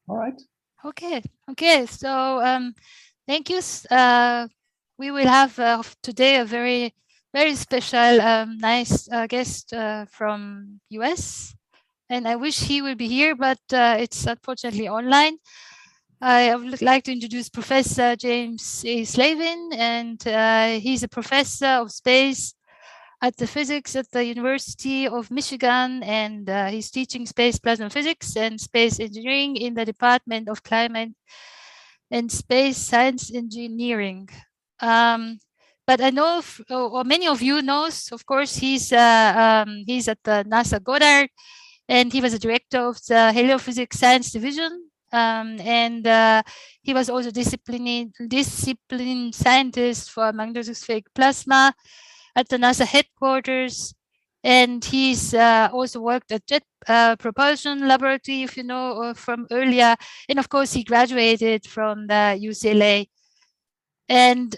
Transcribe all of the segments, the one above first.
All right. Okay. So thank you. We will have today a very special, nice guest from US, and I wish he would be here, but it's unfortunately online. I would like to introduce Professor James A. Slavin, and he's a professor of space at the physics at the University of Michigan, and he's teaching space plasma physics and space engineering in the Department of Climate and Space Science Engineering. Um, but I know, or many of you knows, of course, he's at the NASA Goddard, and he was a director of the Heliophysics Science Division. And he was also discipline scientist for magnetospheric plasma at the NASA headquarters. And he's also worked at Jet Propulsion Laboratory, if you know from earlier. And of course, he graduated from the UCLA. And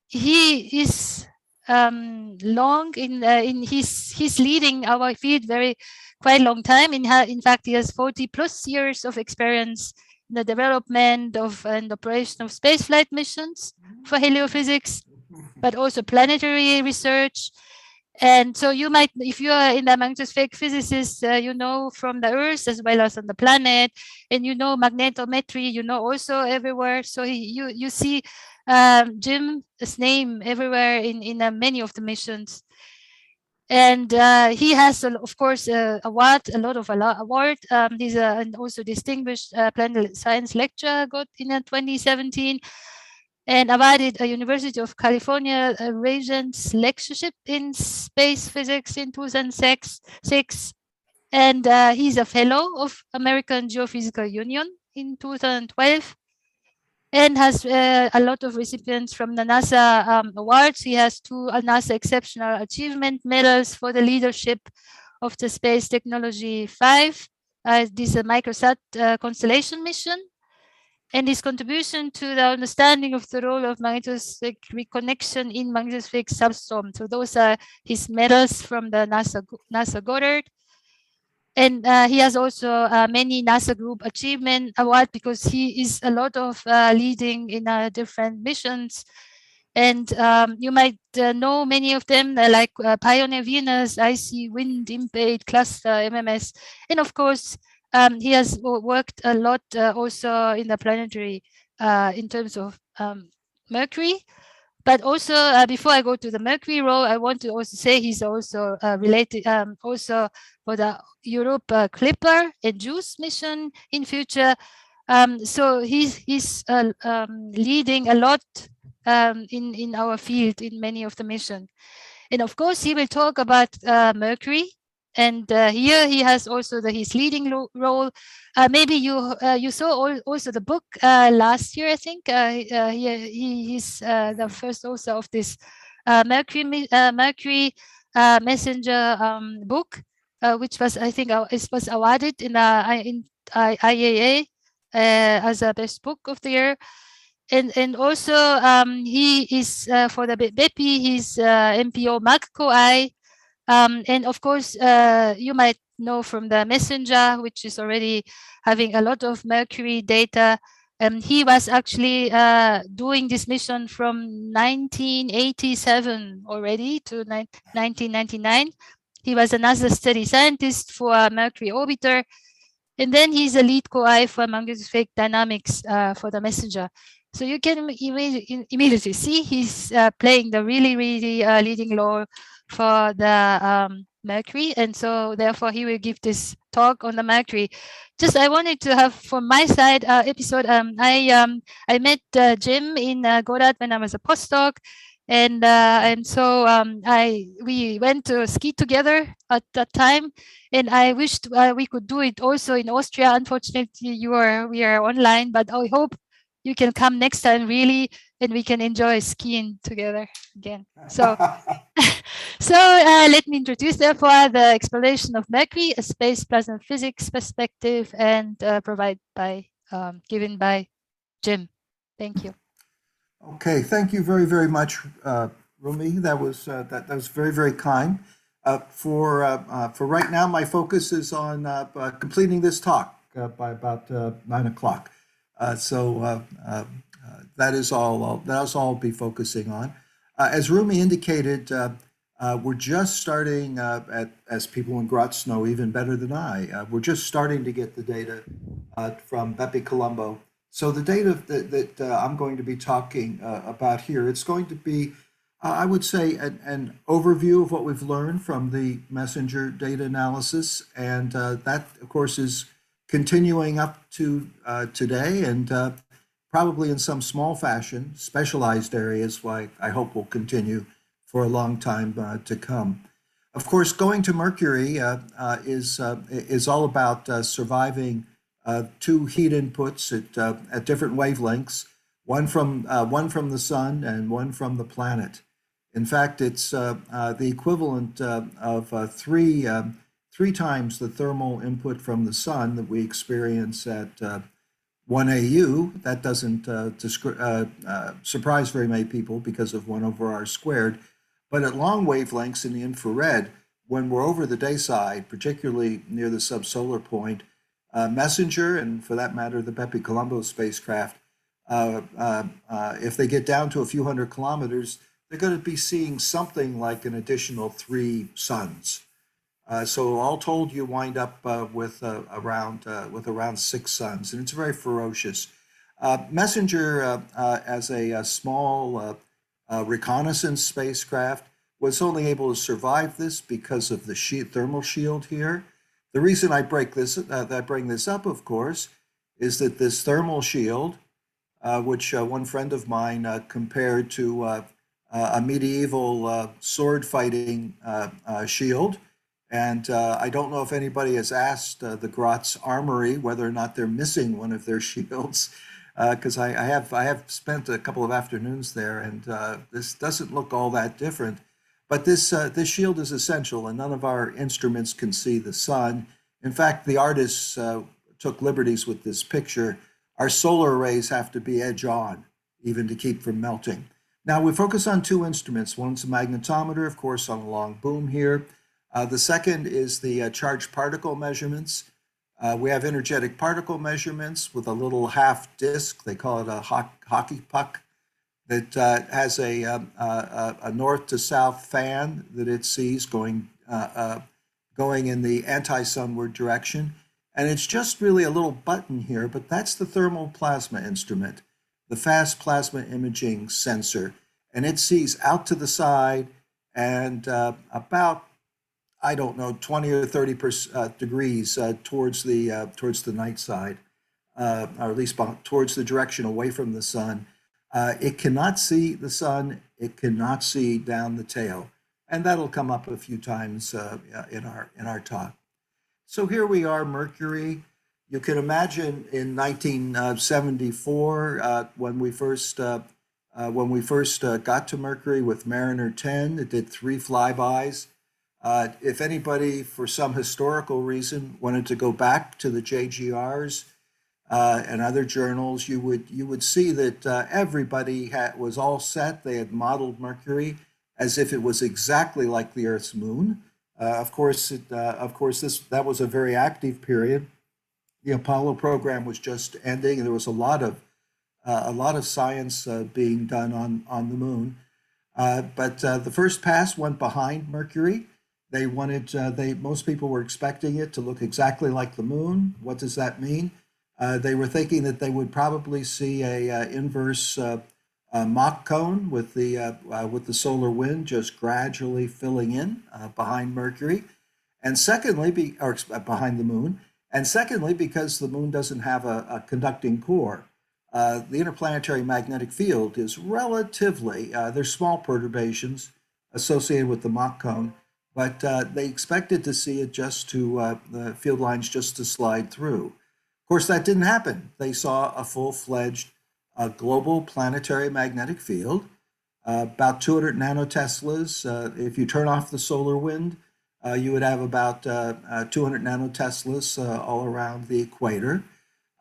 he is long in he's leading our field very quite a long time. In fact, he has 40 plus years of experience in the development of and operation of spaceflight missions for heliophysics, but also planetary research. And so you might, if you are in the magnetospheric physicist, you know from the Earth as well as on the planet, and you know magnetometry, you know also everywhere. So you see Jim's name everywhere in many of the missions. And he has, of course, award, a lot of award. He's and also distinguished planetary science lecturer got in 2017, and awarded a University of California Regents lectureship in space physics in 2006. And he's a fellow of American Geophysical Union in 2012, and has a lot of recipients from the NASA awards. He has two NASA Exceptional Achievement Medals for the leadership of the Space Technology 5. This is a microsat constellation mission, and his contribution to the understanding of the role of magnetospheric reconnection in magnetospheric substorm. So those are his medals from the NASA Goddard. And he has also many NASA Group Achievement Award, because he is a lot of leading in different missions. And you might know many of them, like Pioneer Venus, IC Wind, Impade, Cluster, MMS. And of course, he has worked a lot also in the planetary in terms of Mercury. But also, before I go to the Mercury role, I want to also say he's also related, also for the Europe Clipper and JUICE mission in future. So he's leading a lot in our field in many of the mission. And of course, he will talk about Mercury. And here he has also his leading role. Maybe you saw also the book last year, I think. He's the first author of this Mercury Messenger book, which was, I think, it was awarded in IAA as a best book of the year. And also he is for the Bepi, he's MPO MagCoI. And of course, you might know from the messenger, which is already having a lot of Mercury data. He was actually doing this mission from 1987 already to 1999. He was another study scientist for Mercury orbiter. And then he's a lead co-I for magnetospheric dynamics for the messenger. So you can immediately see he's playing the really leading role for the Mercury. And so therefore he will give this talk on the Mercury. Just I wanted to have from my side episode. I met Jim in Goddard when I was a postdoc. And so we went to ski together at that time, and I wished we could do it also in Austria. Unfortunately, we are online, but I hope you can come next time really, and we can enjoy skiing together again. So let me introduce therefore the exploration of Mercury, a space plasma physics perspective, and given by Jim. Thank you. Okay, thank you very, very much, Rumi. That was very, very kind. For right now, my focus is on completing this talk. by about 9 o'clock. That is all. That's all I'll be focusing on. As Rumi indicated, we're just starting, as people in Graz know even better than I, we're just starting to get the data from BepiColombo. So the data that I'm going to be talking about here, it's going to be, I would say, an overview of what we've learned from the messenger data analysis. And that, of course, is continuing up to today, and probably in some small fashion, specialized areas, I hope will continue for a long time to come. Of course, going to Mercury is all about surviving two heat inputs at different wavelengths, one from the sun and one from the planet. In fact, it's the equivalent of three times the thermal input from the sun that we experience at 1 AU. That doesn't surprise very many people because of 1 over r squared. But at long wavelengths in the infrared, when we're over the day side, particularly near the subsolar point, MESSENGER, and for that matter, the BepiColombo spacecraft, if they get down to a few hundred kilometers, they're going to be seeing something like an additional 3 suns. So all told, you wind up with around 6 suns, and it's very ferocious. MESSENGER, as a small reconnaissance spacecraft, was only able to survive this because of the thermal shield here. The reason I bring this up, of course, is that this thermal shield, which one friend of mine compared to a medieval sword fighting shield. And I don't know if anybody has asked the Graz Armory whether or not they're missing one of their shields, because I have spent a couple of afternoons there, and this doesn't look all that different. But this shield is essential, and none of our instruments can see the sun. In fact, the artists took liberties with this picture. Our solar arrays have to be edge on, even to keep from melting. Now, we focus on 2 instruments. One's a magnetometer, of course, on a long boom here. The second is the charged particle measurements. We have energetic particle measurements with a little half disc. They call it a hockey puck that has a north to south fan that it sees going in the anti-sunward direction. And it's just really a little button here, but that's the thermal plasma instrument, the fast plasma imaging sensor. And it sees out to the side and about, I don't know, 20 or 30 degrees towards the night side, or at least towards the direction away from the sun. It cannot see the sun. It cannot see down the tail, and that'll come up a few times in our talk. So here we are, Mercury. You can imagine in 1974 when we first got to Mercury with Mariner 10. It did 3 flybys. If anybody, for some historical reason, wanted to go back to the JGRs and other journals, you would see that everybody was all set. They had modeled Mercury as if it was exactly like the Earth's moon. Of course, that was a very active period. The Apollo program was just ending, and there was a lot of science being done on the moon. But the first pass went behind Mercury. Most people were expecting it to look exactly like the moon. What does that mean? They were thinking that they would probably see a inverse Mach cone with the solar wind just gradually filling in behind Mercury, and secondly, behind the moon, and secondly, because the moon doesn't have a conducting core. The interplanetary magnetic field is relatively, there's small perturbations associated with the Mach cone, but they expected to see it the field lines just to slide through. Of course, that didn't happen. They saw a full-fledged global planetary magnetic field, about 200 nanoteslas. If you turn off the solar wind, you would have about 200 nanoteslas all around the equator.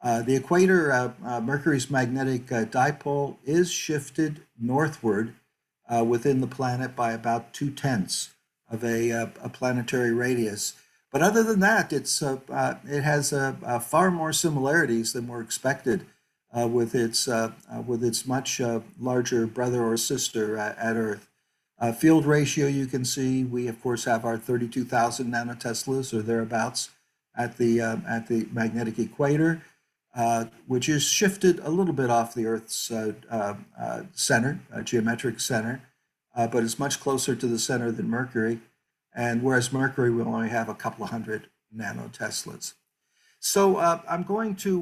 The equator, Mercury's magnetic dipole, is shifted northward within the planet by about 0.2 of a planetary radius. But other than that, it has far more similarities than were expected with its much larger brother or sister at Earth. Field ratio, you can see, we of course have our 32,000 nanoteslas or thereabouts at the magnetic equator, which is shifted a little bit off the Earth's center, geometric center, but it's much closer to the center than Mercury. And whereas Mercury will only have a couple of hundred nanoteslas. So I'm going to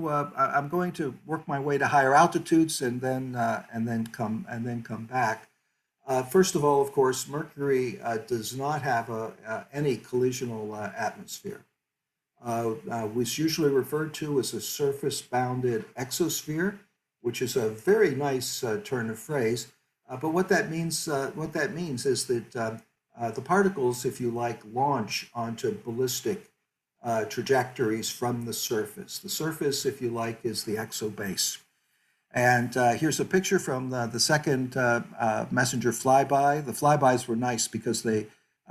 work my way to higher altitudes and then come back. First of all, of course, Mercury does not have any collisional atmosphere. Was usually referred to as a surface-bounded exosphere, which is a very nice turn of phrase. But what that means is that the particles, if you like, launch onto ballistic trajectories from the surface. The surface, if you like, is the exobase. And here's a picture from the second messenger flyby. The flybys were nice because they,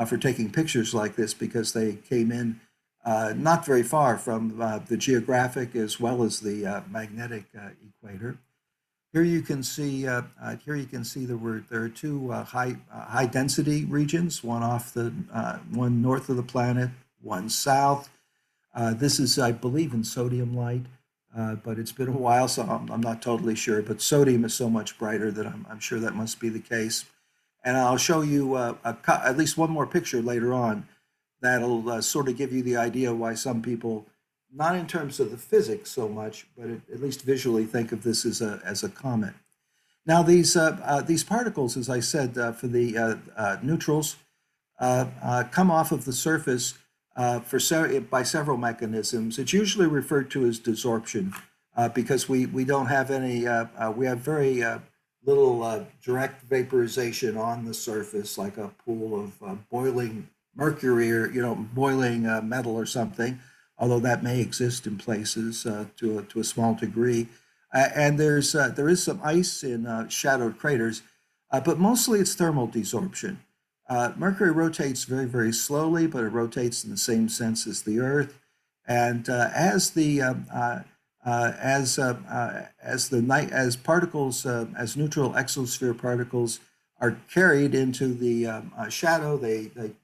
for taking pictures like this, because they came in not very far from the geographic as well as the magnetic equator. Here you can see there are two high density regions, one north of the planet, one south. This is, I believe, in sodium light, but it's been a while, so I'm not totally sure. But sodium is so much brighter that I'm sure that must be the case. And I'll show you at least one more picture later on that'll sort of give you the idea why some people, not in terms of the physics so much, but at least visually think of this as a comet. Now these particles, as I said, for the neutrals, come off of the surface by several mechanisms. It's usually referred to as desorption because we don't have any, we have very little direct vaporization on the surface, like a pool of boiling mercury or boiling metal or something, although that may exist in places to a small degree. And there is some ice in shadowed craters, but mostly it's thermal desorption. Mercury rotates very, very slowly, but it rotates in the same sense as the Earth. And as neutral exosphere particles are carried into the shadow,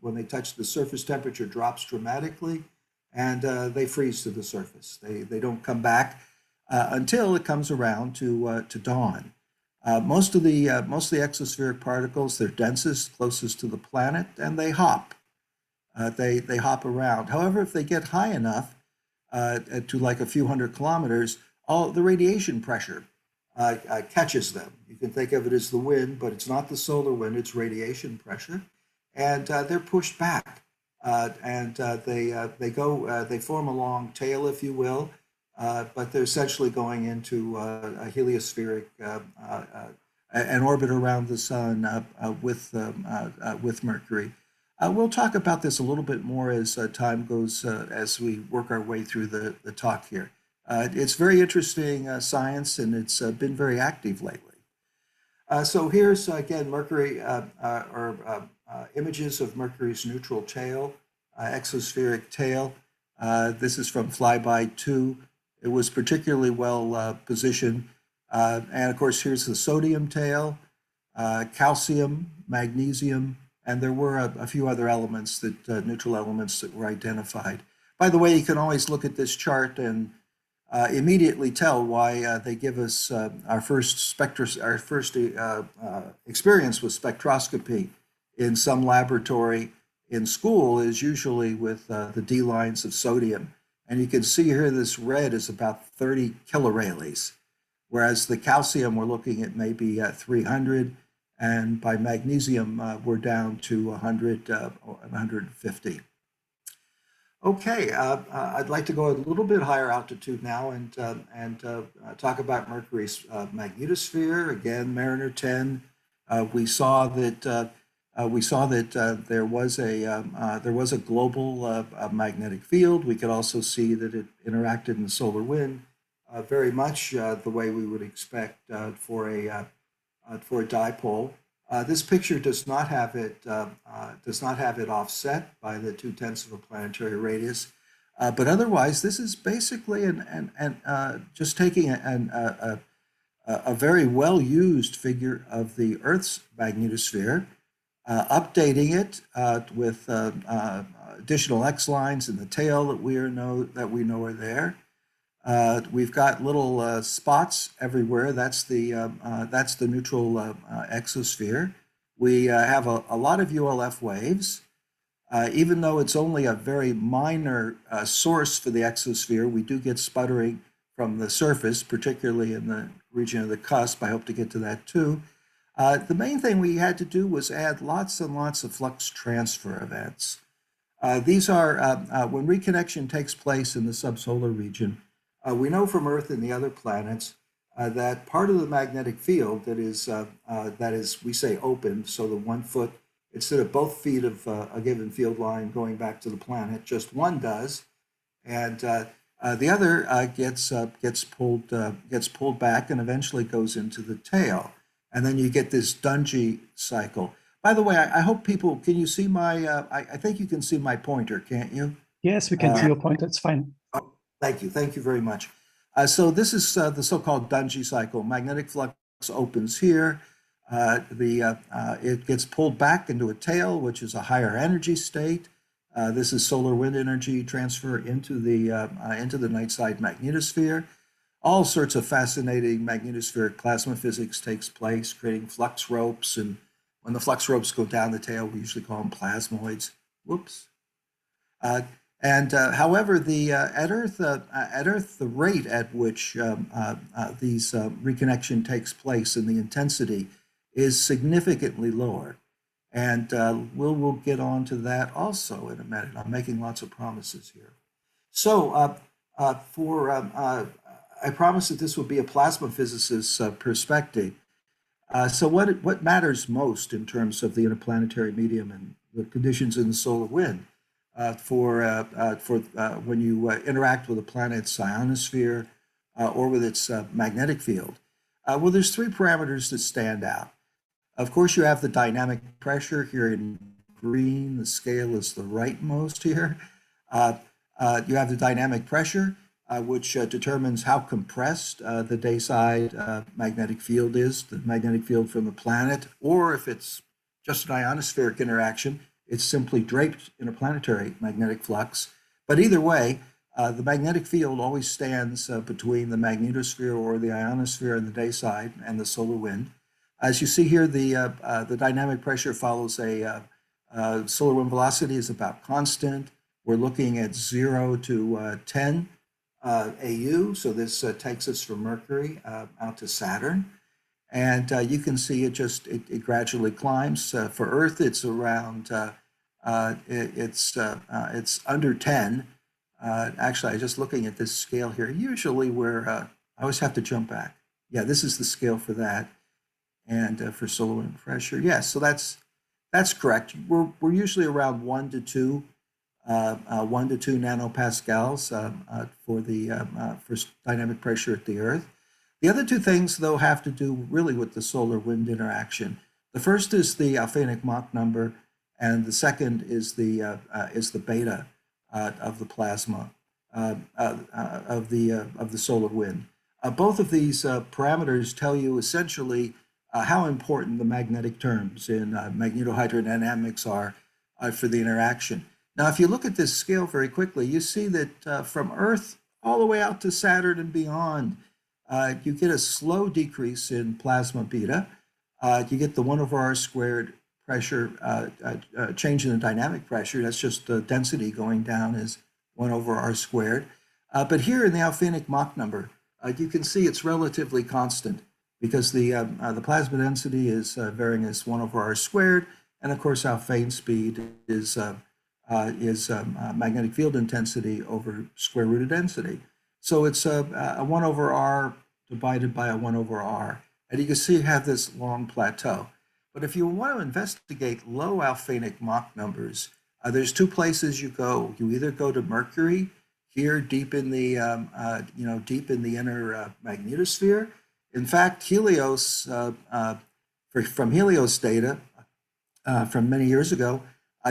when they touch the surface, temperature drops dramatically, and they freeze to the surface. They don't come back until it comes around to dawn. Most of the exospheric particles, they're densest, closest to the planet, and they hop. They hop around. However, if they get high enough to like a few hundred kilometers, all the radiation pressure catches them. You can think of it as the wind, but it's not the solar wind, it's radiation pressure. And they're pushed back. They form a long tail, if you will, but they're essentially going into a heliospheric, an orbit around the sun with Mercury. We'll talk about this a little bit more as time goes, as we work our way through the talk here. It's very interesting science, and it's been very active lately. So here's, again, Mercury, images of Mercury's neutral tail, exospheric tail. This is from flyby 2. It was particularly well positioned. And of course, here's the sodium tail, calcium, magnesium, and there were a few other elements, neutral elements that were identified. By the way, you can always look at this chart and immediately tell why they give us our first experience with spectroscopy in some laboratory in school is usually with the D lines of sodium. And you can see here this red is about 30 kilorayleigh, whereas the calcium we're looking at maybe 300, and by magnesium we're down to 100, 150. Okay, I'd like to go a little bit higher altitude now and talk about Mercury's magnetosphere. Again, Mariner 10. We saw that there was a global magnetic field. We could also see that it interacted in the solar wind very much the way we would expect for a dipole. This picture does not have it offset by the 2/10 of a planetary radius, but otherwise this is basically just taking a very well used figure of the Earth's magnetosphere, updating it with additional X lines in the tail that we know are there. We've got little spots everywhere. That's the neutral exosphere. We have a lot of ULF waves. Even though it's only a very minor source for the exosphere, we do get sputtering from the surface, particularly in the region of the cusp. I hope to get to that too. The main thing we had to do was add lots and lots of flux transfer events. These are when reconnection takes place in the subsolar region. We know from Earth and the other planets that part of the magnetic field that is, we say, open, so the 1 foot, instead of both feet of a given field line going back to the planet, just one does, and the other gets pulled back and eventually goes into the tail, and then you get this Dungey cycle. By the way, I hope people can you see my? I think you can see my pointer, can't you? Yes, we can see your pointer. It's fine. Oh, thank you very much. So this is the so-called Dungey cycle. Magnetic flux opens here. It gets pulled back into a tail, which is a higher energy state. This is solar wind energy transfer into the night side magnetosphere. All sorts of fascinating magnetospheric plasma physics takes place, creating flux ropes. And when the flux ropes go down the tail, we usually call them plasmoids. Whoops. However, at Earth, the rate at which these reconnection takes place and the intensity is significantly lower. And we'll get on to that also in a minute. I'm making lots of promises here. So I promised that this would be a plasma physicist's perspective. So what matters most in terms of the interplanetary medium and the conditions in the solar wind for when you interact with a planet's ionosphere or with its magnetic field? Well, there's three parameters that stand out. Of course, you have the dynamic pressure here in green. The scale is the rightmost here. You have the dynamic pressure, which determines how compressed the day-side magnetic field is, the magnetic field from the planet, or if it's just an ionospheric interaction, it's simply draped in a planetary magnetic flux. But either way, the magnetic field always stands between the magnetosphere or the ionosphere in the day side and the solar wind. As you see here, the dynamic pressure follows a solar wind velocity is about constant. We're looking at 0 to 10 AU, so this takes us from Mercury out to Saturn. And you can see it gradually climbs. For Earth, it's around, it's under 10. Actually, I'm just looking at this scale here. Usually I always have to jump back. Yeah, this is the scale for that. And for solar wind pressure, yes, so that's correct. We're usually around 1 to 2 nanopascals for dynamic pressure at the Earth. The other two things, though, have to do really with the solar wind interaction. The first is the Alfvénic Mach number, and the second is the beta of the plasma of the solar wind. Both of these parameters tell you essentially how important the magnetic terms in magnetohydrodynamics are for the interaction. Now, if you look at this scale very quickly, you see that from Earth all the way out to Saturn and beyond, you get a slow decrease in plasma beta. You get the 1/r² pressure change in the dynamic pressure. That's just the density going down is 1/r². But here in the Alfvénic Mach number, you can see it's relatively constant because the plasma density is varying as 1/r², and of course Alfvén speed is magnetic field intensity over square root of density. So it's a 1/r divided by a 1/r. And you can see you have this long plateau. But if you want to investigate low Alfvénic Mach numbers, there's two places you go. You either go to Mercury, here deep in the deep in the inner magnetosphere. In fact, Helios from Helios data from many years ago,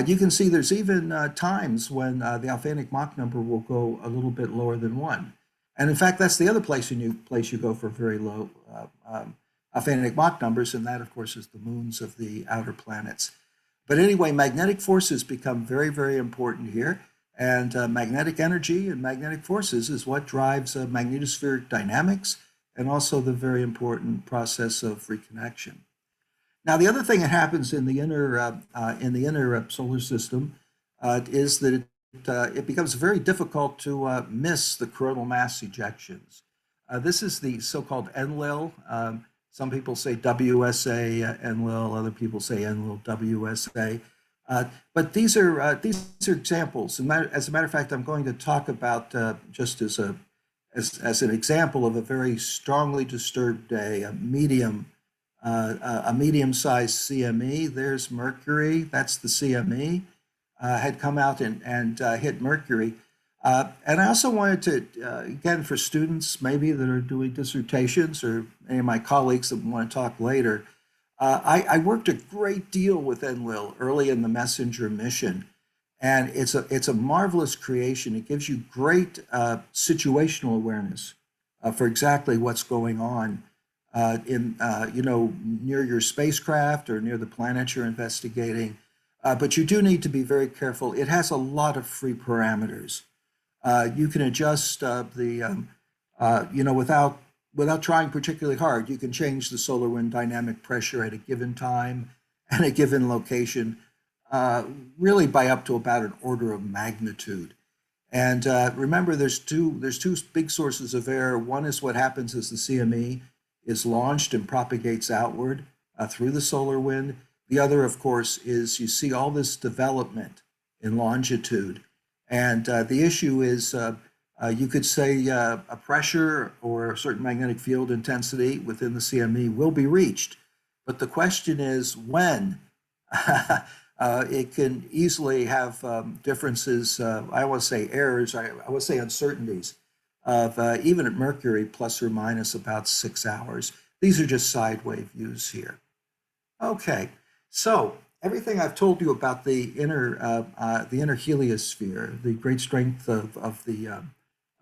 you can see there's even times when the Alfvénic Mach number will go a little bit lower than 1. And in fact, that's the other place you go for very low Alfvénic Mach numbers, and that, of course, is the moons of the outer planets. But anyway, magnetic forces become very, very important here. And magnetic energy and magnetic forces is what drives magnetospheric dynamics and also the very important process of reconnection. Now, the other thing that happens in the inner solar system is that it becomes very difficult to miss the coronal mass ejections. This is the so-called Enlil. Some people say WSA Enlil, other people say Enlil WSA. But these are examples. As a matter of fact, I'm going to talk about just as an example of a very strongly disturbed day, a medium-sized CME. There's Mercury. That's the CME. Had come out and hit Mercury. And I also wanted to, again, for students maybe that are doing dissertations or any of my colleagues that want to talk later, I worked a great deal with Enlil early in the Messenger mission, and it's a marvelous creation. It gives you great situational awareness for exactly what's going on near your spacecraft or near the planet you're investigating. But you do need to be very careful. It has a lot of free parameters. You can adjust without trying particularly hard, you can change the solar wind dynamic pressure at a given time and a given location, really by up to about an order of magnitude. And remember, there's two big sources of error. One is what happens as the CME is launched and propagates outward through the solar wind. The other, of course, is you see all this development in longitude. And the issue is you could say a pressure or a certain magnetic field intensity within the CME will be reached. But the question is when. It can easily have differences, I want to say errors, I would say uncertainties of even at Mercury plus or minus about 6 hours. These are just side wave views here. Okay, so everything I've told you about the inner heliosphere, the great strength of the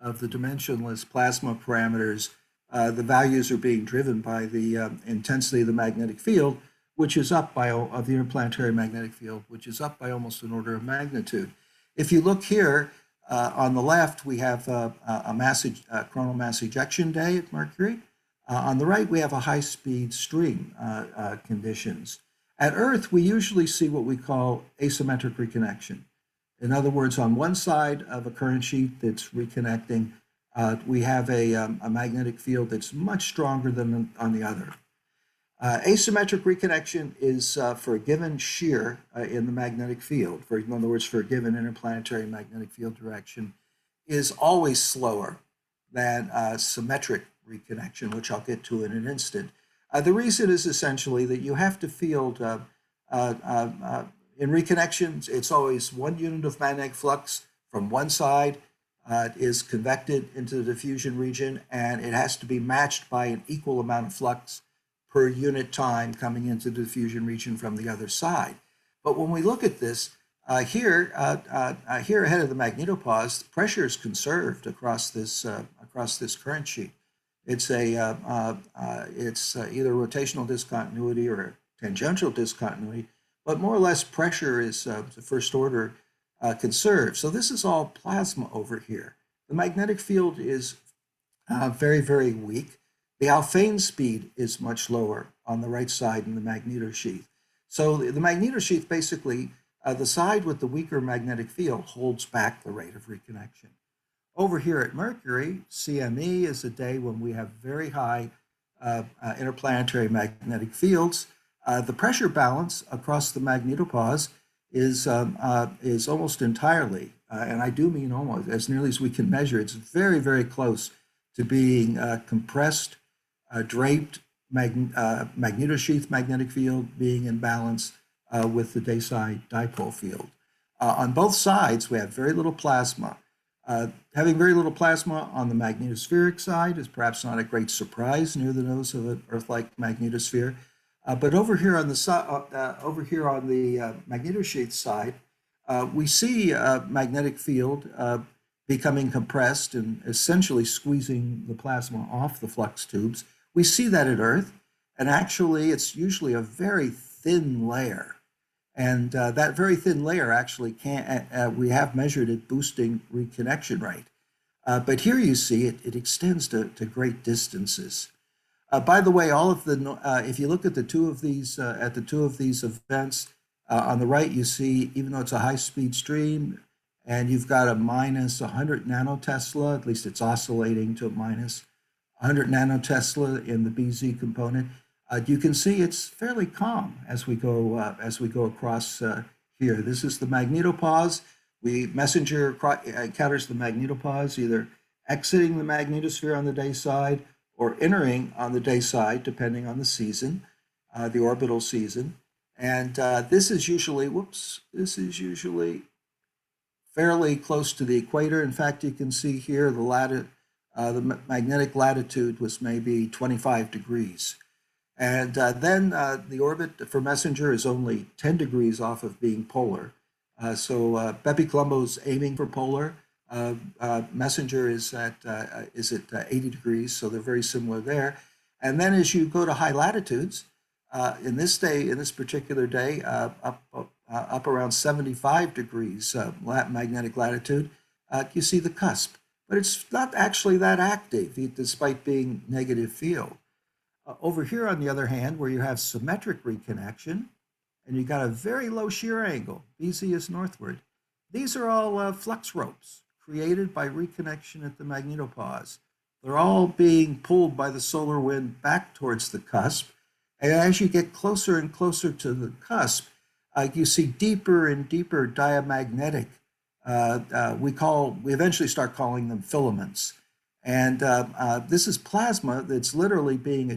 dimensionless plasma parameters, the values are being driven by the intensity of the magnetic field, which is up by of the interplanetary magnetic field, which is up by almost an order of magnitude. If you look here on the left, we have a coronal mass ejection day at Mercury. On the right, we have a high-speed stream conditions. At Earth, we usually see what we call asymmetric reconnection. In other words, on one side of a current sheet that's reconnecting, we have a magnetic field that's much stronger than on the other. Asymmetric reconnection is for a given shear in the magnetic field, in other words, for a given interplanetary magnetic field direction, is always slower than symmetric reconnection, which I'll get to in an instant. The reason is essentially that you have to field, in reconnections, it's always one unit of magnetic flux from one side is convected into the diffusion region, and it has to be matched by an equal amount of flux per unit time coming into the diffusion region from the other side. But when we look at this, here ahead of the magnetopause, the pressure is conserved across this current sheet. It's either rotational discontinuity or tangential discontinuity, but more or less pressure is the first order conserved. So this is all plasma over here. The magnetic field is very, very weak. The Alfvén speed is much lower on the right side in the magnetosheath. So the magnetosheath basically, the side with the weaker magnetic field holds back the rate of reconnection. Over here at Mercury, CME is a day when we have very high interplanetary magnetic fields. The pressure balance across the magnetopause is almost entirely, and I do mean almost, as nearly as we can measure, it's very, very close to being compressed, draped magnetosheath magnetic field being in balance with the day-side dipole field. On both sides, we have very little plasma. Having very little plasma on the magnetospheric side is perhaps not a great surprise near the nose of an Earth-like magnetosphere. But over here on the magnetosheath side, we see a magnetic field becoming compressed and essentially squeezing the plasma off the flux tubes. We see that at Earth, and actually it's usually a very thin layer. And that very thin layer actually we have measured it boosting reconnection rate. But here you see it extends to great distances. By the way, if you look at the two of these events, on the right you see, even though it's a high-speed stream, and you've got a minus 100 nanotesla, at least it's oscillating to a minus 100 nanotesla in the BZ component. You can see it's fairly calm as we go across here. This is the magnetopause. Messenger encounters the magnetopause either exiting the magnetosphere on the day side or entering on the day side, depending on the season, the orbital season. And this is usually fairly close to the equator. In fact, you can see here the magnetic latitude was maybe 25 degrees. And then the orbit for Messenger is only 10 degrees off of being polar. So BepiColombo's aiming for polar. Messenger is at 80 degrees, so they're very similar there. And then as you go to high latitudes, in this particular day, up around 75 degrees magnetic latitude, you see the cusp. But it's not actually that active, despite being negative field. Over here, on the other hand, where you have symmetric reconnection, and you've got a very low shear angle, BZ is northward, these are all flux ropes created by reconnection at the magnetopause. They're all being pulled by the solar wind back towards the cusp. And as you get closer and closer to the cusp, you see deeper and deeper diamagnetic. We eventually start calling them filaments. And this is plasma that's literally being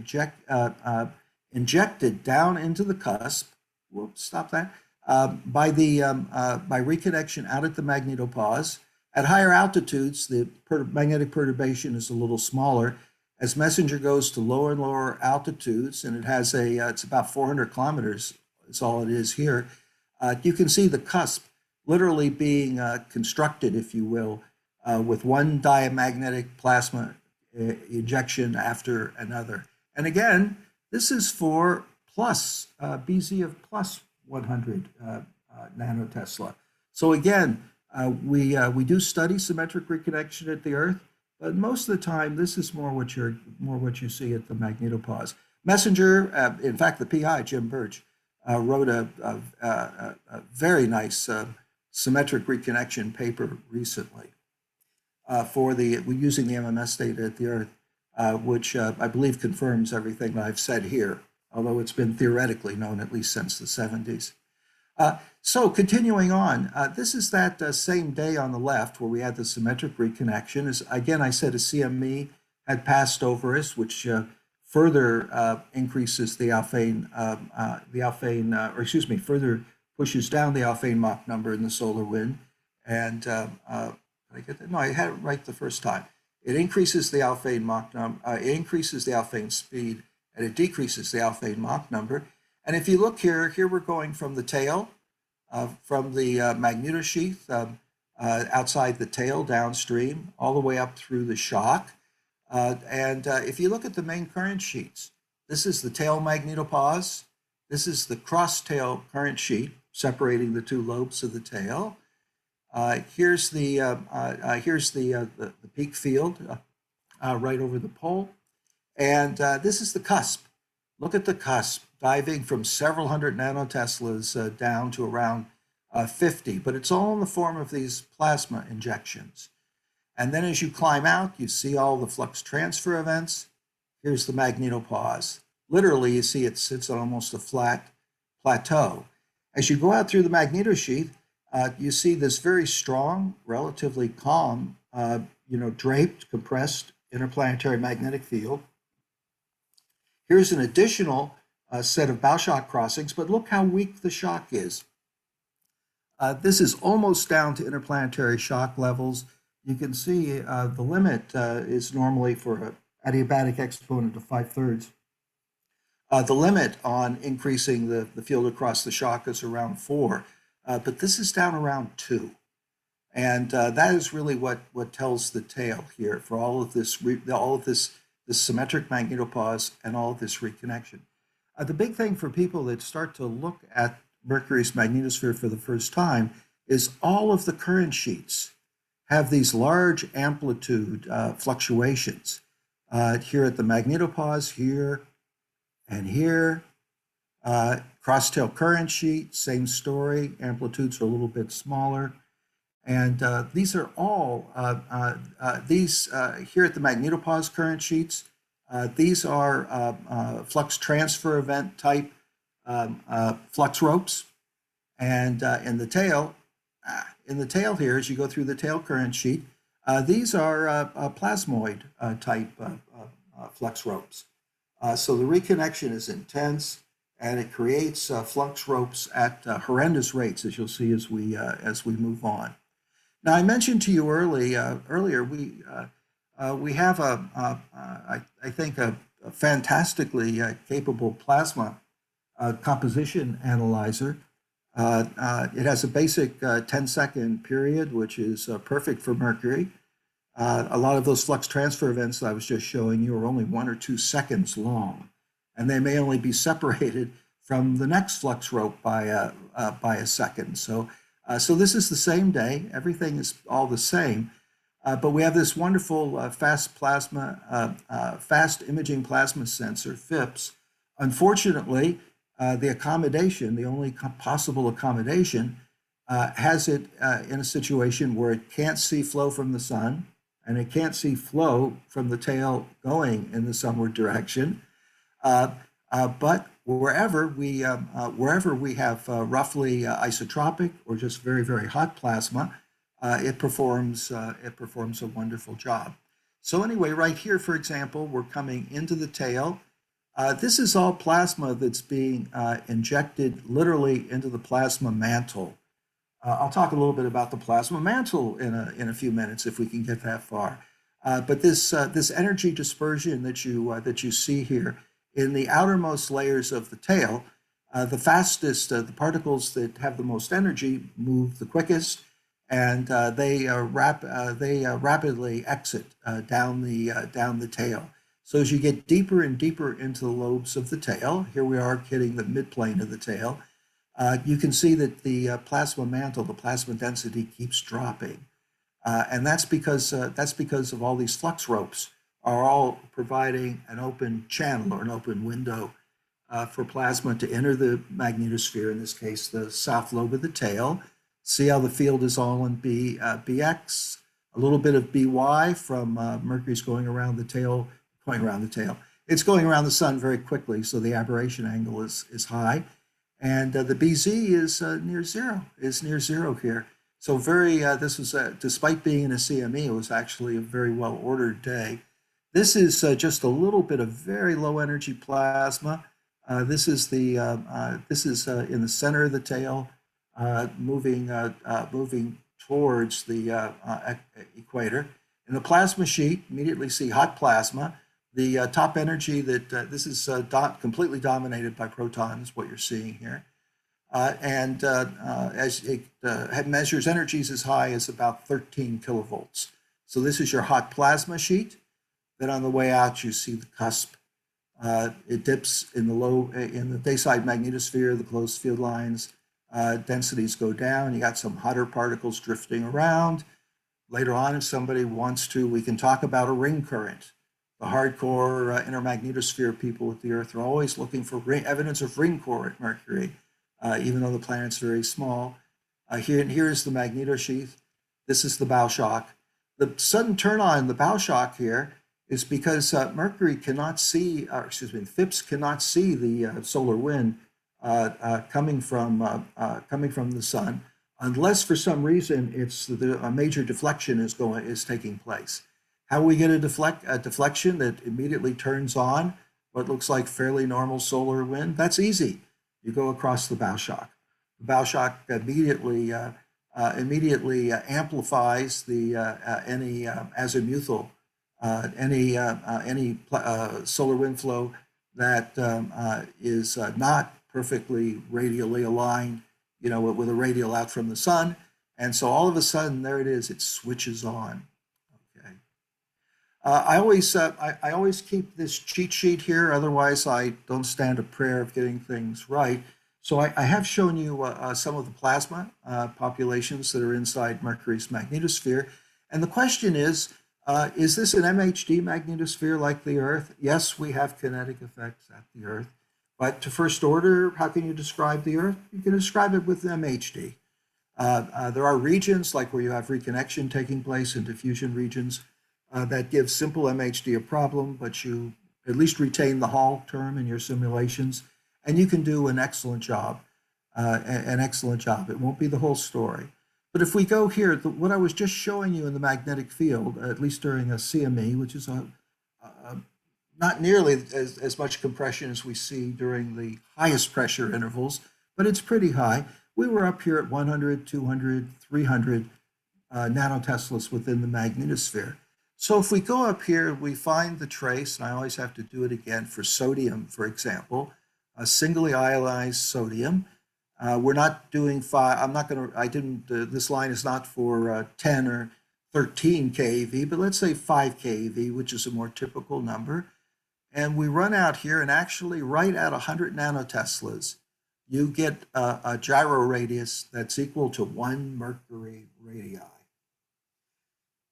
injected down into the cusp. Whoops, stop that. By reconnection out at the magnetopause. At higher altitudes, the magnetic perturbation is a little smaller. As Messenger goes to lower and lower altitudes, and it's about 400 kilometers is all it is here, you can see the cusp literally being constructed, if you will, with one diamagnetic plasma injection after another. And again, this is for plus BZ of plus 100 nanotesla. So again, we do study symmetric reconnection at the Earth, but most of the time this is more what you see at the magnetopause. Messenger, in fact, the PI Jim Birch wrote a very nice symmetric reconnection paper recently using the MMS data at the Earth, which I believe confirms everything that I've said here, although it's been theoretically known at least since the 70s. So continuing on, this is that same day on the left where we had the symmetric reconnection. Again, I said a CME had passed over us, which further increases the further pushes down the Alfvén Mach number in the solar wind. And I get that? No, I had it right the first time. It increases the Alfvén Mach number, it increases the Alfvén speed, and it decreases the Alfvén Mach number. And if you look here we're going from the tail, from the magnetosheath outside the tail downstream, all the way up through the shock. And if you look at the main current sheets, this is the tail magnetopause. This is the cross-tail current sheet separating the two lobes of the tail. Here's the peak field right over the pole. And this is the cusp. Look at the cusp, diving from several hundred nanoteslas down to around 50, but it's all in the form of these plasma injections. And then as you climb out, you see all the flux transfer events. Here's the magnetopause. Literally, you see it sits on almost a flat plateau. As you go out through the magnetosheath, you see this very strong, relatively calm, draped, compressed interplanetary magnetic field. Here's an additional set of bow shock crossings, but look how weak the shock is. This is almost down to interplanetary shock levels. You can see the limit is normally for an adiabatic exponent of 5/3 The limit on increasing the field across the shock is around 4, but this is down around 2. And that is really what tells the tale here for all of this symmetric magnetopause and all of this reconnection. The big thing for people that start to look at Mercury's magnetosphere for the first time is all of the current sheets have these large amplitude fluctuations. Here at the magnetopause, here and here. Crosstail current sheet, same story, amplitudes are a little bit smaller. And these are all, here at the magnetopause current sheets, these are flux transfer event type flux ropes. And in the tail here, as you go through the tail current sheet, these are plasmoid type flux ropes. So the reconnection is intense, and it creates flux ropes at horrendous rates, as you'll see as we move on. Now, I mentioned to you earlier we have I think a fantastically capable plasma composition analyzer. It has a basic 10-second period, which is perfect for Mercury. A lot of those flux transfer events that I was just showing you are only 1 or 2 seconds long, and they may only be separated from the next flux rope by a second. So this is the same day. Everything is all the same, but we have this wonderful fast imaging plasma sensor, FIPS. Unfortunately, the accommodation, the only possible accommodation, has it in a situation where it can't see flow from the sun, and it can't see flow from the tail going in the sunward direction. But wherever we have roughly isotropic or just very, very hot plasma, it performs a wonderful job. So anyway, right here, for example, we're coming into the tail. This is all plasma that's being injected literally into the plasma mantle. I'll talk a little bit about the plasma mantle in a few minutes if we can get that far. But this energy dispersion that you see here in the outermost layers of the tail, the fastest, the particles that have the most energy move the quickest, and they rapidly exit down the tail. So as you get deeper and deeper into the lobes of the tail, here we are hitting the midplane of the tail, you can see that the plasma mantle, the plasma density keeps dropping. And that's because of all these flux ropes are all providing an open channel or an open window for plasma to enter the magnetosphere, in this case, the south lobe of the tail. See how the field is all in BX, a little bit of BY from Mercury's going around the tail. It's going around the sun very quickly, so the aberration angle is high. And the BZ is near zero here. So this was, despite being in a CME, it was actually a very well-ordered day. This is just a little bit of very low energy plasma. This is in the center of the tail, moving towards the equator. In the plasma sheet, immediately see hot plasma. The top energy this is completely dominated by protons, what you're seeing here. As it measures energies as high as about 13 kilovolts. So this is your hot plasma sheet. Then on the way out, you see the cusp. It dips in the dayside magnetosphere, the closed field lines. Densities go down. You got some hotter particles drifting around. Later on, if somebody wants to, we can talk about a ring current. The hardcore intermagnetosphere people at the Earth are always looking for evidence of ring core at Mercury, even though the planet's very small. Here is the magnetosheath. This is the bow shock. The sudden turn on in the bow shock here is because Mercury cannot see, FIPS cannot see the solar wind coming from the sun, unless for some reason a major deflection is taking place. How we get a deflection that immediately turns on what looks like fairly normal solar wind? That's easy. You go across the bow shock. The bow shock immediately amplifies any azimuthal, any solar wind flow that is not perfectly radially aligned, with a radial out from the sun. And so all of a sudden, there it is, it switches on. Okay. I always keep this cheat sheet here, otherwise I don't stand a prayer of getting things right. So I have shown you some of the plasma populations that are inside Mercury's magnetosphere. And the question is this an MHD magnetosphere like the Earth? Yes, we have kinetic effects at the Earth. But to first order, how can you describe the Earth? You can describe it with MHD. There are regions like where you have reconnection taking place in diffusion regions that give simple MHD a problem, but you at least retain the Hall term in your simulations, and you can do an excellent job. It won't be the whole story. But if we go here, what I was just showing you in the magnetic field, at least during a CME, which is not nearly as much compression as we see during the highest pressure intervals, but it's pretty high. We were up here at 100, 200, 300 nanoteslas within the magnetosphere. So if we go up here, we find the trace, and I always have to do it again for sodium, for example, a singly ionized sodium. We're not doing this line is not for 10 or 13 keV, but let's say 5 keV, which is a more typical number. And we run out here, and actually right at 100 nanoteslas, you get a gyro radius that's equal to 1 Mercury radii.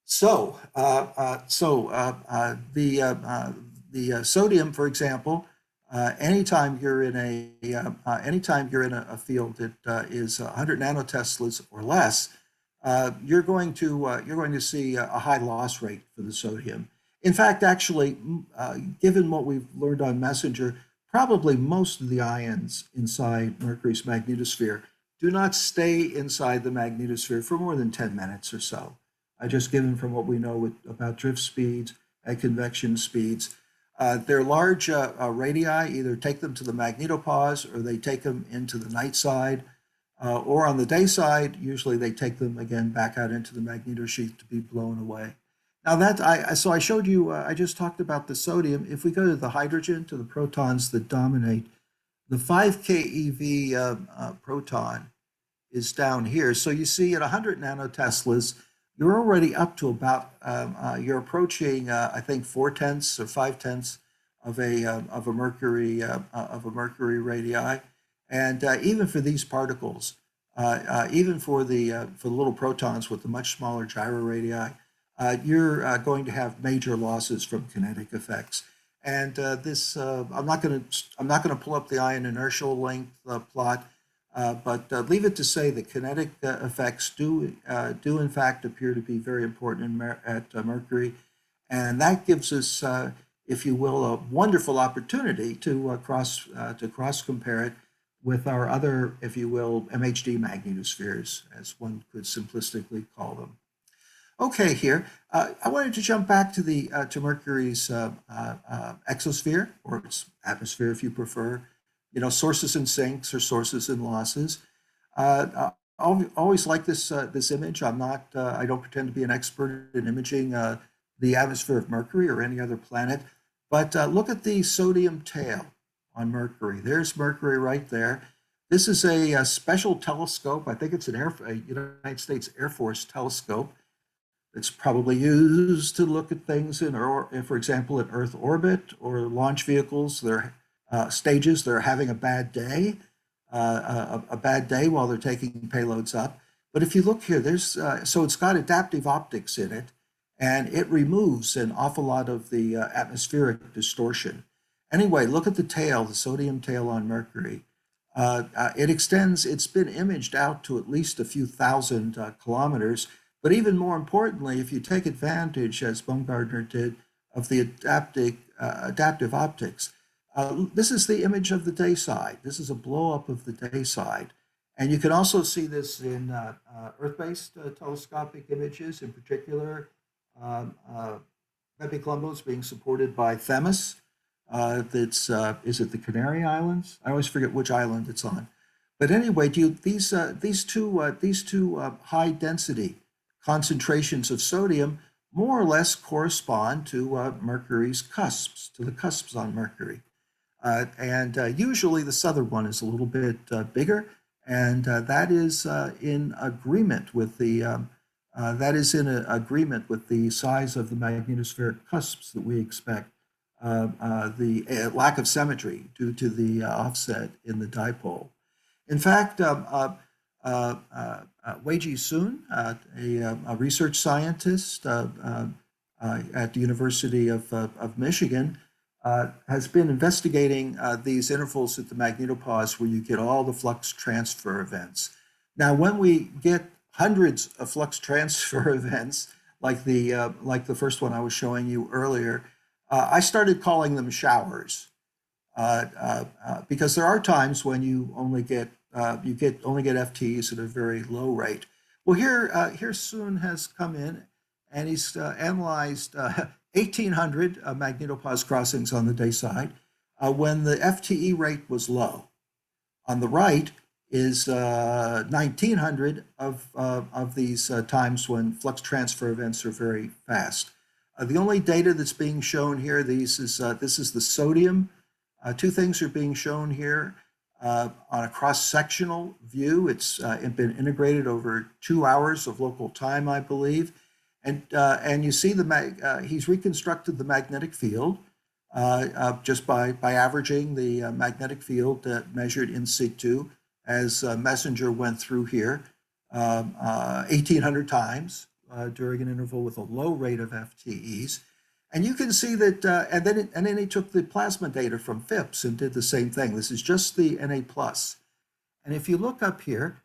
So, the sodium, for example, anytime you're in a field that is 100 nanoteslas or less, you're going to see a high loss rate for the sodium. In fact, actually, given what we've learned on messenger, probably most of the ions inside Mercury's magnetosphere do not stay inside the magnetosphere for more than 10 minutes or so. Just given from what we know about drift speeds and convection speeds. Their large radii either take them to the magnetopause or they take them into the night side. Or on the day side, usually they take them again back out into the magnetosheath to be blown away. Now so I showed you, I just talked about the sodium. If we go to the hydrogen, to the protons that dominate, the 5 keV proton is down here. So you see at 100 nanoteslas, you're already up to about, you're approaching, I think, 4/10 or 5/10 of a Mercury radii. And even for these particles, even for the little protons with the much smaller gyro radii, you're going to have major losses from kinetic effects. And I'm not going to pull up the ion inertial length plot, but leave it to say that kinetic effects do in fact appear to be very important at Mercury, and that gives us, if you will, a wonderful opportunity to cross compare it with our other, if you will, MHD magnetospheres, as one could simplistically call them. Okay, here I wanted to jump back to Mercury's exosphere, or its atmosphere, if you prefer. Sources and sinks or sources and losses. I always like this image. I don't pretend to be an expert in imaging the atmosphere of Mercury or any other planet, but look at the sodium tail on Mercury. There's Mercury right there. This is a special telescope. I think it's a United States Air Force telescope. It's probably used to look at things for example, in Earth orbit or launch vehicles. They're stages that are having a bad day while they're taking payloads up. But if you look here, so it's got adaptive optics in it, and it removes an awful lot of the atmospheric distortion. Anyway, look at the tail, the sodium tail on Mercury. It extends, it's been imaged out to at least a few thousand kilometers. But even more importantly, if you take advantage, as Baumgartner did, of the adaptive optics, this is the image of the day side. This is a blow up of the day side. And you can also see this in Earth-based telescopic images. In particular, BepiColombo is being supported by Themis. Is it the Canary Islands? I always forget which island it's on. But anyway, these two high density concentrations of sodium more or less correspond to Mercury's cusps, to the cusps on Mercury. Usually the southern one is a little bit bigger, and that is in agreement with the size of the magnetospheric cusps that we expect. The lack of symmetry due to the offset in the dipole. In fact, Weiji Sun, a research scientist at the University of Michigan, has been investigating these intervals at the magnetopause where you get all the flux transfer events. Now, when we get hundreds of flux transfer events, like the first one I was showing you earlier, I started calling them showers because there are times when you only get FTs at a very low rate. Well, here Sun has come in and he's analyzed 1,800 magnetopause crossings on the day side when the FTE rate was low. On the right is 1,900 of these times when flux transfer events are very fast. The only data that's being shown here, this is the sodium. Two things are being shown here. On a cross-sectional view, it's been integrated over 2 hours of local time, I believe. And you see he's reconstructed the magnetic field just by averaging the magnetic field measured in situ as Messenger went through here 1,800 times during an interval with a low rate of FTEs. And you can see that, and then he took the plasma data from Phipps and did the same thing. This is just the Na+. And if you look up here,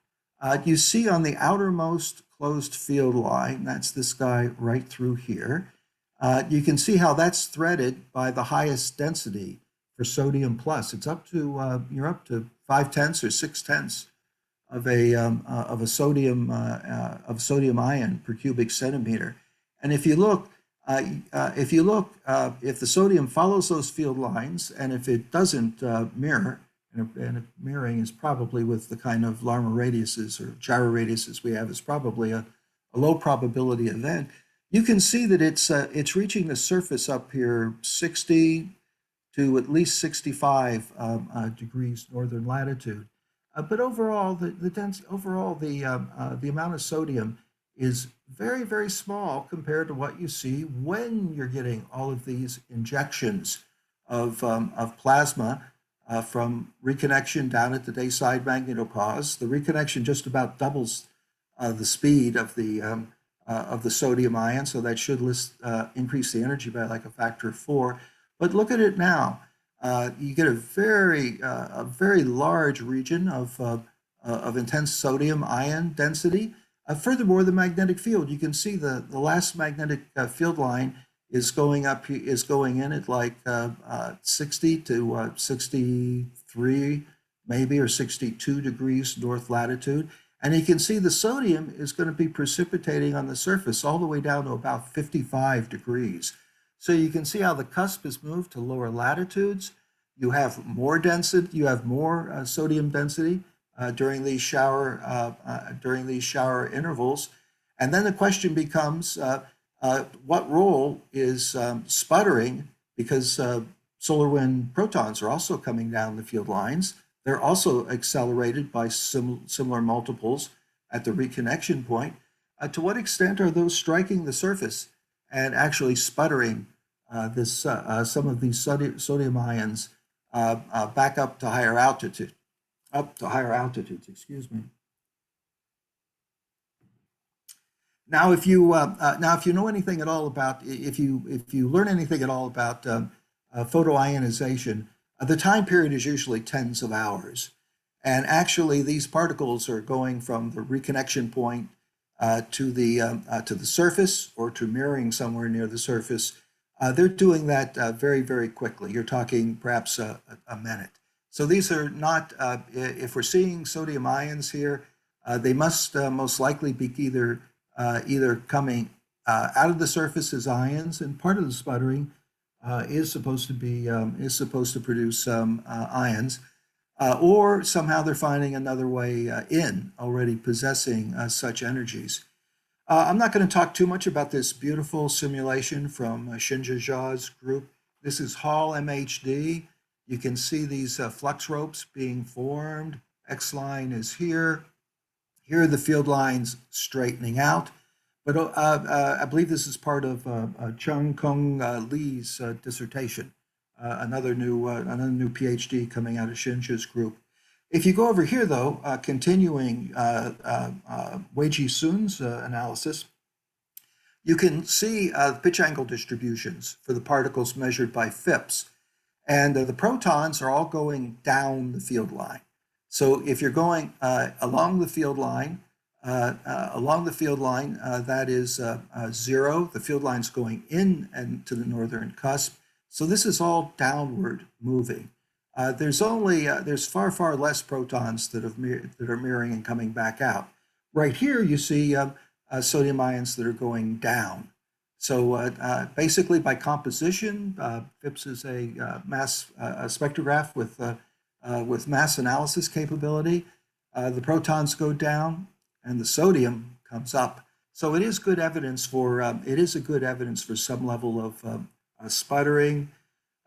you see on the outermost closed field line, that's this guy right through here, you can see how that's threaded by the highest density for sodium plus. It's up to, you're up to 5/10 or 6/10 of a sodium ion per cubic centimeter. And if you look, if the sodium follows those field lines, and if it doesn't mirror, and mirroring is probably with the kind of Larmor radiuses or gyro radiuses we have, is probably a low probability event. You can see that it's reaching the surface up here 60 to at least 65 degrees northern latitude. But overall, the amount of sodium is very, very small compared to what you see when you're getting all of these injections of plasma from reconnection down at the dayside magnetopause. The reconnection just about doubles the speed of the sodium ion, so that should increase the energy by like a factor of 4. But look at it now. You get a very large region of intense sodium ion density. Furthermore, the magnetic field, you can see the last magnetic field line is going in at like 60 to 63 maybe, or 62 degrees north latitude. And you can see the sodium is going to be precipitating on the surface all the way down to about 55 degrees. So you can see how the cusp has moved to lower latitudes. You have more density, you have more sodium density during these shower intervals. And then the question becomes, what role is sputtering, because solar wind protons are also coming down the field lines. They're also accelerated by similar multiples at the reconnection point. To what extent are those striking the surface and actually sputtering some of these sodium ions back up to higher altitudes, excuse me. Now, if you know anything at all about, if you learn anything at all about photoionization, the time period is usually tens of hours, and actually these particles are going from the reconnection point to the surface, or to mirroring somewhere near the surface. They're doing that very, very quickly. You're talking perhaps a minute. So these are not. If we're seeing sodium ions here, they must most likely be either coming out of the surface as ions, and part of the sputtering is supposed to produce ions, or somehow they're finding another way in, already possessing such energies. I'm not going to talk too much about this beautiful simulation from Shinja Zha's group. This is Hall MHD. You can see these flux ropes being formed. X line is here. Here are the field lines straightening out. But I believe this is part of Chung Kung Lee's dissertation, another new PhD coming out of Shinja's group. If you go over here, though, continuing Wei-Ji Sun's analysis, you can see pitch angle distributions for the particles measured by FIPS. And the protons are all going down the field line. So if you're going along the field line, that is 0. The field line's going in and to the northern cusp. So this is all downward moving. There's far less protons that are mirroring and coming back out. Right here, you see sodium ions that are going down. So basically, by composition, FIPS is a mass spectrograph with mass analysis capability. The protons go down, and the sodium comes up. So it is good evidence for some level of sputtering,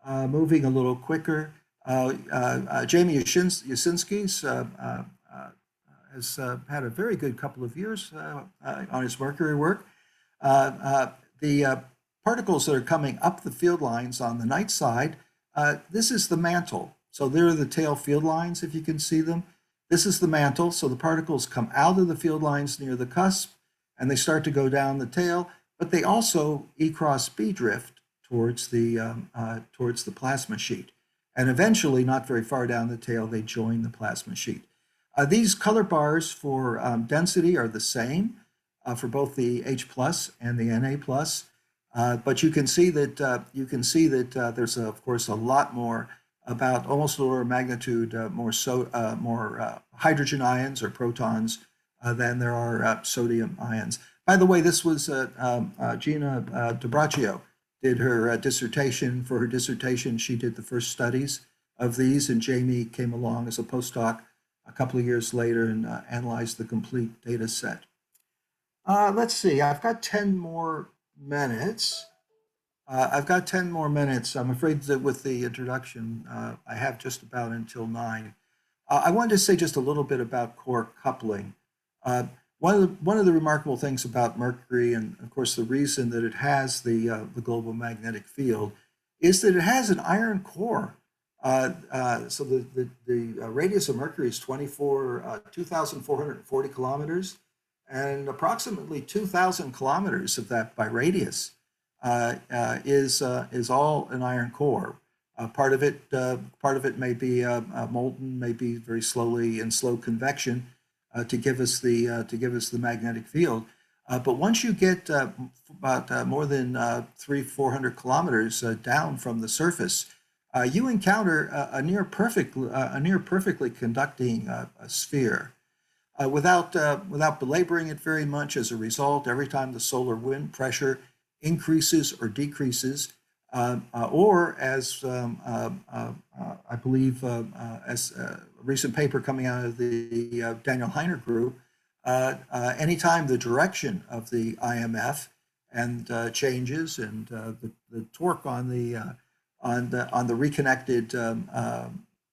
moving a little quicker. Jamie Yasinski's has had a very good couple of years on his Mercury work. The particles that are coming up the field lines on the night side, this is the mantle. So there are the tail field lines, if you can see them. This is the mantle. So the particles come out of the field lines near the cusp, and they start to go down the tail, but they also E cross B drift towards the plasma sheet. And eventually, not very far down the tail, they join the plasma sheet. These color bars for density are the same for both the H plus and the Na plus, but you can see that there's of course a lot more, about almost order of magnitude more hydrogen ions or protons than there are sodium ions. By the way, this was Gina DiBraccio did her dissertation. For her dissertation, she did the first studies of these, and Jamie came along as a postdoc a couple of years later and analyzed the complete data set. Let's see, I've got 10 more minutes. I'm afraid that with the introduction, I have just about until 9. I wanted to say just a little bit about core coupling. One of the remarkable things about Mercury, and of course the reason that it has the global magnetic field, is that it has an iron core. So the radius of Mercury is 2,440 kilometers, and approximately 2,000 kilometers of that by radius is all an iron core. Part of it may be molten, may be very slowly in slow convection to give us the magnetic field. But once you get about more than 300-400 kilometers down from the surface, you encounter a near perfectly conducting sphere. Without belaboring it very much, as a result, every time the solar wind pressure increases or decreases, or as I believe, as a recent paper coming out of the Daniel Heiner group, anytime the direction of the IMF and changes, and the torque on the reconnected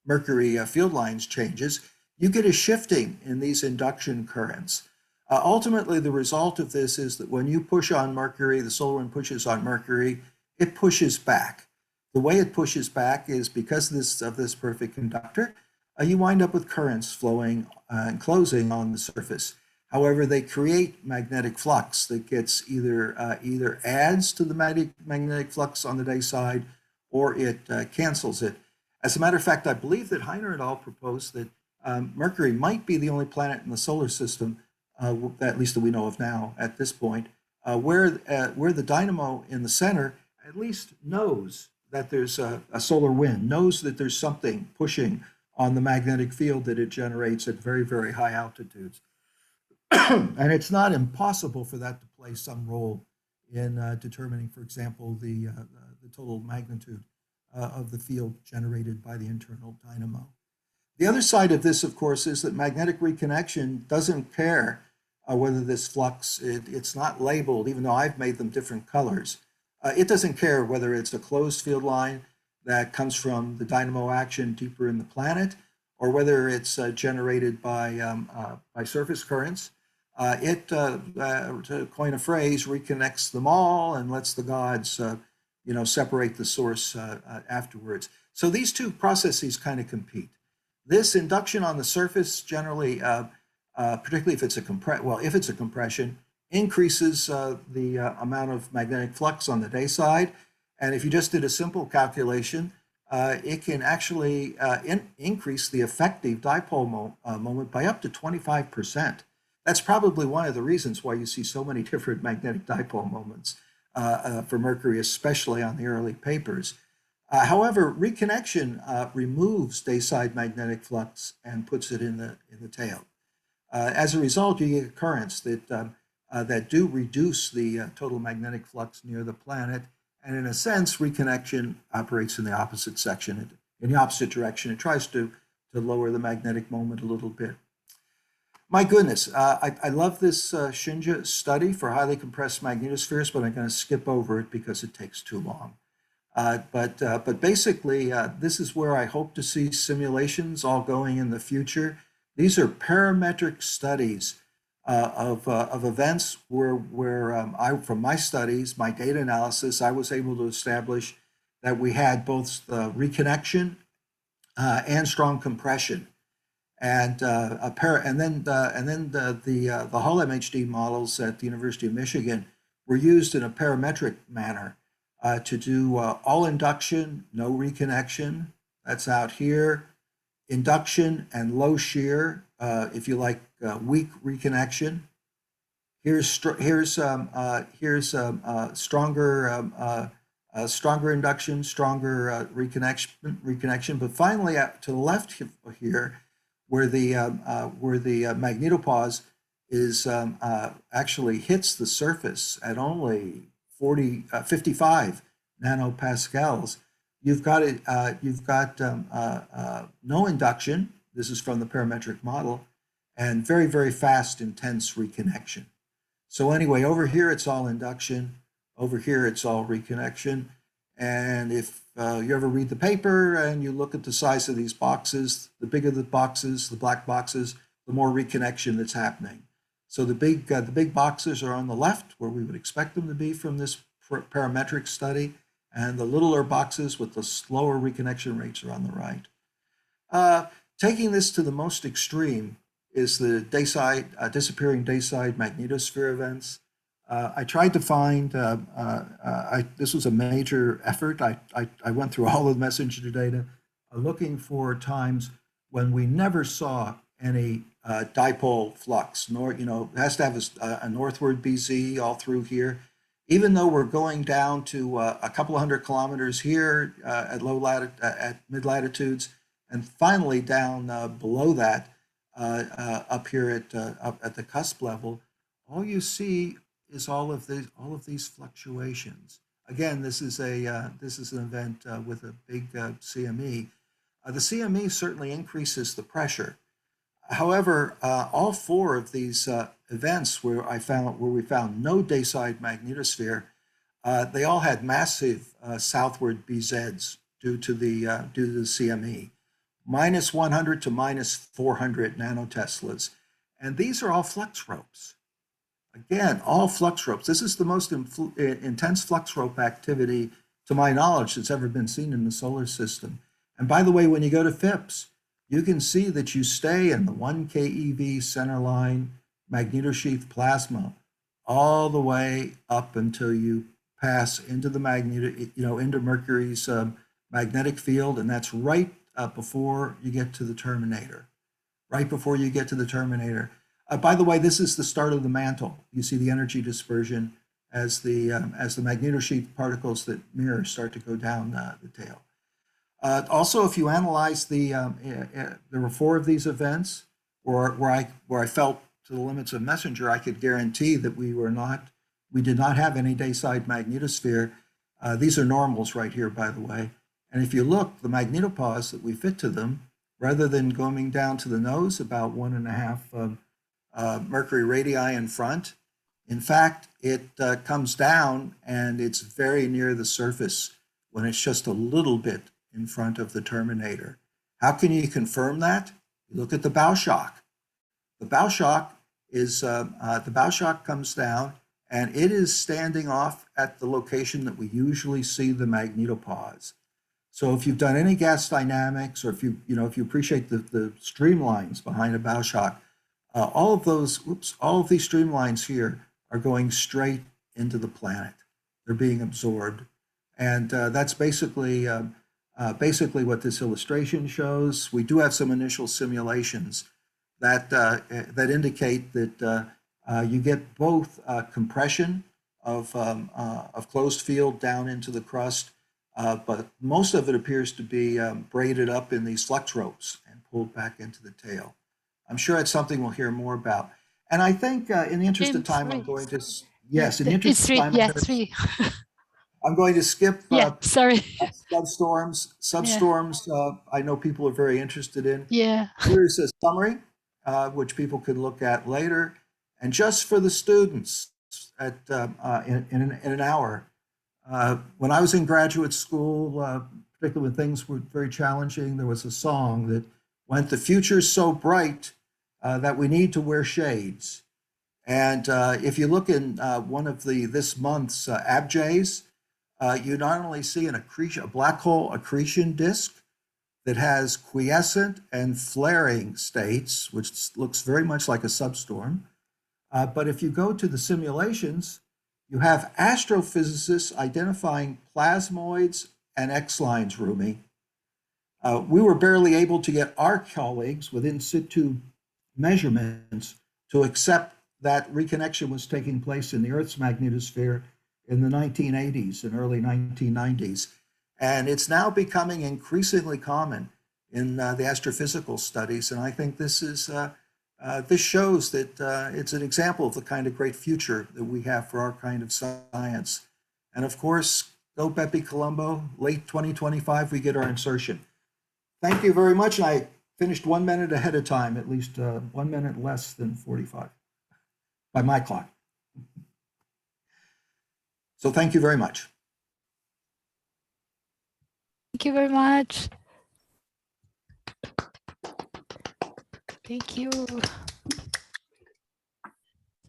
Mercury field lines changes, you get a shifting in these induction currents. Ultimately, the result of this is that when you push on Mercury, the solar wind pushes on Mercury, it pushes back. The way it pushes back is because of this perfect conductor, you wind up with currents flowing and closing on the surface. However, they create magnetic flux that gets either adds to the magnetic flux on the day side, or it cancels it. As a matter of fact, I believe that Heiner et al. Proposed that Mercury might be the only planet in the solar system, at least that we know of now at this point, where the dynamo in the center at least knows that there's a solar wind, knows that there's something pushing on the magnetic field that it generates at very, very high altitudes. And it's not impossible for that to play some role in determining, for example, the total magnitude of the field generated by the internal dynamo. The other side of this, of course, is that magnetic reconnection doesn't care whether this flux, it's not labeled, even though I've made them different colors. It doesn't care whether it's a closed field line, that comes from the dynamo action deeper in the planet, or whether it's generated by surface currents. To coin a phrase, reconnects them all and lets the gods, separate the source afterwards. So these two processes kind of compete. This induction on the surface generally, particularly if it's a compression, increases the amount of magnetic flux on the day side. And if you just did a simple calculation, it can actually increase the effective dipole moment by up to 25%. That's probably one of the reasons why you see so many different magnetic dipole moments for Mercury, especially on the early papers. However, reconnection removes day-side magnetic flux and puts it in the tail. As a result, you get currents that do reduce the total magnetic flux near the planet, and in a sense, reconnection operates in the opposite section, in the opposite direction. It tries to lower the magnetic moment a little bit. My goodness, I love this Shinja study for highly compressed magnetospheres, but I'm going to skip over it because it takes too long. But basically, this is where I hope to see simulations all going in the future. These are parametric studies of events where from my studies, my data analysis, I was able to establish that we had both reconnection and strong compression. And then the Hull MHD models at the University of Michigan were used in a parametric manner to do all induction, no reconnection. That's out here. Induction and low shear, if you like, weak reconnection. Here's stronger induction, stronger reconnection. But finally, to the left here, where the magnetopause is actually hits the surface at only 55 nanopascals, you've got no induction. This is from the parametric model, and very, very fast, intense reconnection. So anyway, over here it's all induction. Over here it's all reconnection. And if you ever read the paper and you look at the size of these boxes, the bigger the boxes, the black boxes, the more reconnection that's happening. So the big boxes are on the left, where we would expect them to be from this parametric study, and the littler boxes with the slower reconnection rates are on the right. Taking this to the most extreme is the disappearing day-side magnetosphere events. I tried to find, this was a major effort. I went through all of the messenger data looking for times when we never saw any dipole flux, nor, it has to have a northward BZ all through here. Even though we're going down to a couple of 100 kilometers here at mid latitudes, and finally down below that up here at the cusp level, all you see is all of these fluctuations. Again, this is an event with a big CME. The CME certainly increases the pressure. However, all four of these events where we found no day-side magnetosphere, they all had massive southward BZs due to the CME, minus 100 to minus 400 nanoteslas, and these are all flux ropes. Again, all flux ropes. This is the most intense flux rope activity, to my knowledge, that's ever been seen in the solar system. And by the way, when you go to FIPS, you can see that you stay in the 1 keV centerline magnetosheath plasma all the way up until you pass into the into Mercury's magnetic field, and that's right before you get to the terminator. Right before you get to the terminator. By the way, this is the start of the mantle. You see the energy dispersion as the magnetosheath particles that mirror start to go down the tail. Also, if you analyze there were four of these events where I felt to the limits of messenger, I could guarantee that we did not have any day-side magnetosphere. These are normals right here, by the way. And if you look, the magnetopause that we fit to them, rather than going down to the nose about 1.5 Mercury radii in front, in fact, it comes down and it's very near the surface when it's just a little bit in front of the terminator. How can you confirm that? You look at the bow shock. The bow shock is the bow shock comes down, and it is standing off at the location that we usually see the magnetopause. So if you've done any gas dynamics, or if you appreciate the streamlines behind a bow shock, all of these streamlines here are going straight into the planet. They're being absorbed, and that's basically what this illustration shows. We do have some initial simulations that indicate that you get both compression of closed field down into the crust, but most of it appears to be braided up in these flux ropes and pulled back into the tail. I'm sure it's something we'll hear more about. And I think in the interest of time, I'm going to, yes, in the interest of time, I'm going to skip sorry. substorms. Substorms, I know people are very interested in. Yeah. Here's a summary, which people can look at later. And just for the students at in an hour, when I was in graduate school, particularly when things were very challenging, there was a song that went, "The future's so bright that we need to wear shades." And if you look in one of this month's ABJs, you not only see a black hole accretion disk that has quiescent and flaring states, which looks very much like a substorm. But if you go to the simulations, you have astrophysicists identifying plasmoids and X-lines, Rumi. We were barely able to get our colleagues with in situ measurements to accept that reconnection was taking place in the Earth's magnetosphere in the 1980s and early 1990s. And it's now becoming increasingly common in the astrophysical studies. And I think this shows that it's an example of the kind of great future that we have for our kind of science. And of course, go BepiColombo, late 2025, we get our insertion. Thank you very much. I finished 1 minute ahead of time, at least 1 minute less than 45 by my clock. So thank you very much. Thank you very much. Thank you.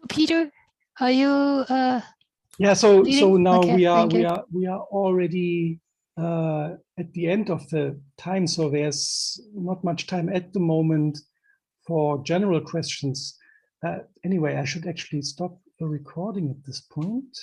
Peter, are you? Yeah. So now okay, we are already at the end of the time. So there's not much time at the moment for general questions. Anyway, I should actually stop the recording at this point.